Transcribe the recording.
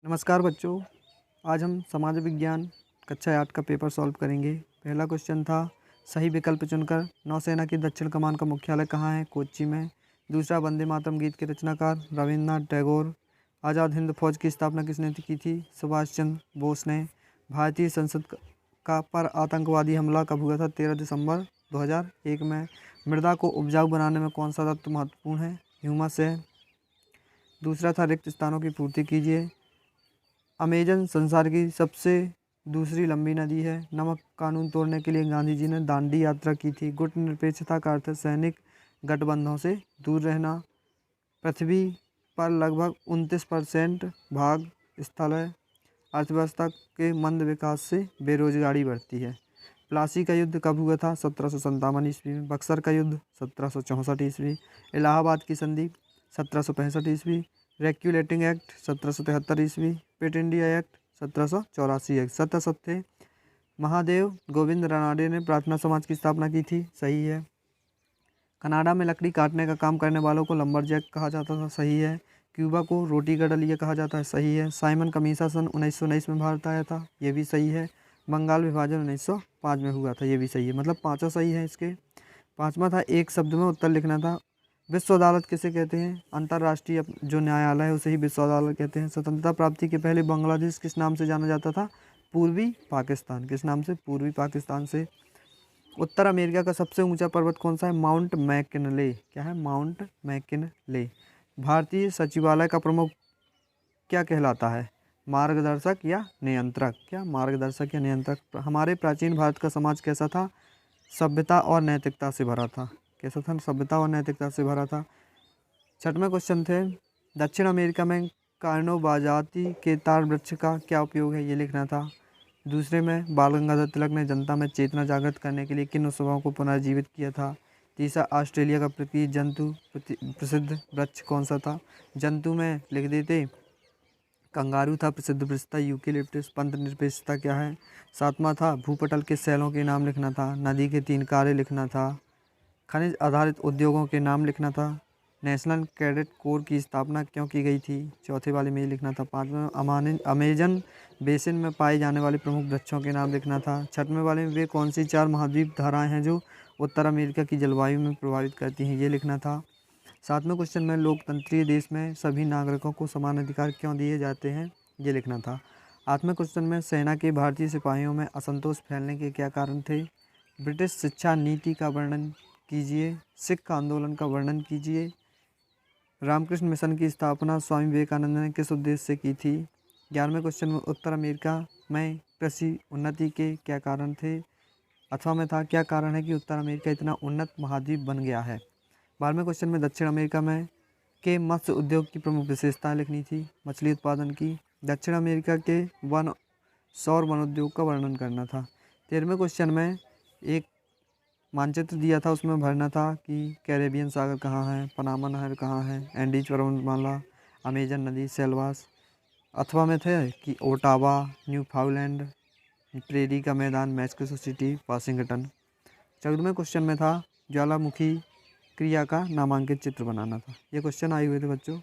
नमस्कार बच्चों। आज हम समाज विज्ञान कक्षा 8 का पेपर सॉल्व करेंगे। पहला क्वेश्चन था सही विकल्प चुनकर नौसेना की दक्षिण कमान का मुख्यालय कहाँ है? कोच्चि में। दूसरा, वंदे मातरम गीत के रचनाकार रविन्द्रनाथ टैगोर। आज़ाद हिंद फौज की स्थापना किसने की थी? सुभाष चंद्र बोस ने। भारतीय संसद का पर आतंकवादी हमला कब हुआ था? 13 दिसंबर 2001 में। मृदा को उपजाऊ बनाने में कौन सा तत्व महत्वपूर्ण है? ह्यूमस है। दूसरा था रिक्त स्थानों की पूर्ति कीजिए। अमेजन संसार की सबसे दूसरी लंबी नदी है। नमक कानून तोड़ने के लिए गांधी जी ने दांडी यात्रा की थी। गुट निरपेक्षता का अर्थ है सैनिक गठबंधनों से दूर रहना। पृथ्वी पर लगभग 29% भाग स्थल है। अर्थव्यवस्था के मंद विकास से बेरोजगारी बढ़ती है। प्लासी का युद्ध कब हुआ था? 1757 ईस्वी में। बक्सर का युद्ध 1764 ईस्वी। इलाहाबाद की संधि 1765 ईस्वी। रेक्यूलेटिंग एक्ट 1773 ईस्वी। क्विट इंडिया एक्ट 1784 सदस्य थे। महादेव गोविंद रानडे ने प्रार्थना समाज की स्थापना की थी। सही है। कनाडा में लकड़ी काटने का काम करने वालों को लंबरजैक कहा जाता था। सही है। क्यूबा को रोटी का डलिया कहा जाता है। सही है। साइमन कमीसा सन 1919 में भारत आया था। ये भी सही है। बंगाल विभाजन 1905 में हुआ था। ये भी सही है। मतलब पाँचों सही है इसके। पाँचवा था एक शब्द में उत्तर लिखना था। विश्व अदालत किसे कहते हैं? अंतर्राष्ट्रीय जो न्यायालय है उसे ही विश्व अदालत कहते हैं। स्वतंत्रता प्राप्ति के पहले बांग्लादेश किस नाम से जाना जाता था? पूर्वी पाकिस्तान। किस नाम से? पूर्वी पाकिस्तान से। उत्तर अमेरिका का सबसे ऊंचा पर्वत कौन सा है? Mount McKinley. क्या है? Mount McKinley. भारतीय सचिवालय का प्रमुख क्या कहलाता है? मार्गदर्शक या नियंत्रक? क्या? मार्गदर्शक या नियंत्रक। हमारे प्राचीन भारत का समाज कैसा था? सभ्यता और नैतिकता से भरा था। कैसा था? सभ्यता और नैतिकता से भरा था। छठवें क्वेश्चन थे दक्षिण अमेरिका में कार्नोबाजाति के ताड़ वृक्ष का क्या उपयोग है? ये लिखना था। दूसरे में बाल गंगाधर तिलक ने जनता में चेतना जागृत करने के लिए किन उत्सवों को पुनर्जीवित किया था? तीसरा, ऑस्ट्रेलिया का प्रसिद्ध वृक्ष कौन सा था? जंतु में लिख देते कंगारू था प्रसिद्ध वृक्ष था। यूकेलिप्टस। पंथ निरपेक्षता क्या है? सातवां था भूपटल के शैलों के नाम लिखना था। नदी के 3 कार्य लिखना था। खनिज आधारित उद्योगों के नाम लिखना था। नेशनल कैडेट कोर की स्थापना क्यों की गई थी? चौथे वाले में ये लिखना था। पाँचवें अमेजन बेसिन में पाए जाने वाले प्रमुख वृक्षों के नाम लिखना था। छठवें वाले में वे कौन सी 4 महाद्वीप धाराएं हैं जो उत्तर अमेरिका की जलवायु में प्रभावित करती हैं? ये लिखना था। सातवें क्वेश्चन में लोकतंत्रीय देश में सभी नागरिकों को समान अधिकार क्यों दिए जाते हैं? ये लिखना था। आठवें क्वेश्चन में सेना के भारतीय सिपाहियों में असंतोष फैलने के क्या कारण थे? ब्रिटिश शिक्षा नीति का वर्णन कीजिए। सिख आंदोलन का वर्णन कीजिए। रामकृष्ण मिशन की स्थापना स्वामी विवेकानंद ने किस उद्देश्य से की थी? 11वें क्वेश्चन में उत्तर अमेरिका में कृषि उन्नति के क्या कारण थे? अथवा में था क्या कारण है कि उत्तर अमेरिका इतना उन्नत महाद्वीप बन गया है? 12वें क्वेश्चन में दक्षिण अमेरिका में के मत्स्य उद्योग की प्रमुख विशेषताएं लिखनी थी। मछली उत्पादन की। दक्षिण अमेरिका के सौर वन उद्योग का वर्णन करना था। 13वें क्वेश्चन में एक मानचित्र दिया था, उसमें भरना था कि कैरेबियन सागर कहाँ है, पनामा नहर कहाँ है, एंडीज पर्वतमाला, अमेजन नदी, सेल्वास। अथवा में थे कि ओटावा, न्यूफाउंडलैंड, प्रेरी का मैदान, मैक्सिको सिटी, वाशिंगटन। 14वें क्वेश्चन में था ज्वालामुखी क्रिया का नामांकित चित्र बनाना था। ये क्वेश्चन आए हुए थे बच्चों।